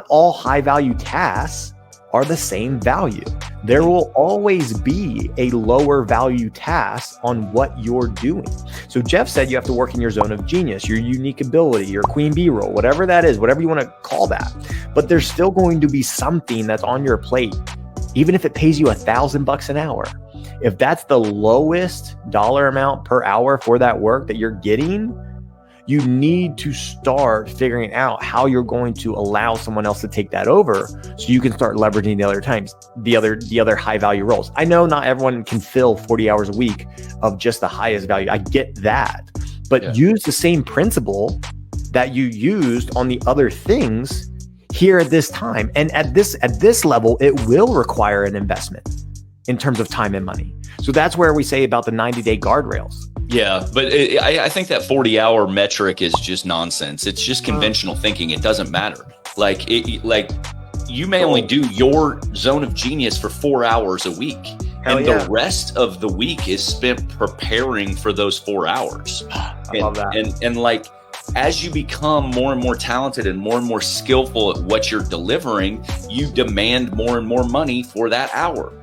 not all high value tasks are the same value. There will always be a lower value task on what you're doing. So Jeff said you have to work in your zone of genius, your unique ability, your queen bee role, whatever that is, whatever you want to call that. But there's still going to be something that's on your plate, even if it pays you $1,000 an hour. If that's the lowest dollar amount per hour for that work that you're getting, you need to start figuring out how you're going to allow someone else to take that over so you can start leveraging the other high value roles. I know not everyone can fill 40 hours a week of just the highest value. I get that, but use the same principle that you used on the other things here at this time. And at this level, it will require an investment in terms of time and money. So that's where we say about the 90-day guardrails. Yeah, but I think that 40-hour metric is just nonsense. It's just conventional thinking. It doesn't matter. Like you may only do your zone of genius for 4 hours a week. The rest of the week is spent preparing for those 4 hours. I love that. And like, as you become more and more talented and more skillful at what you're delivering, you demand more and more money for that hour.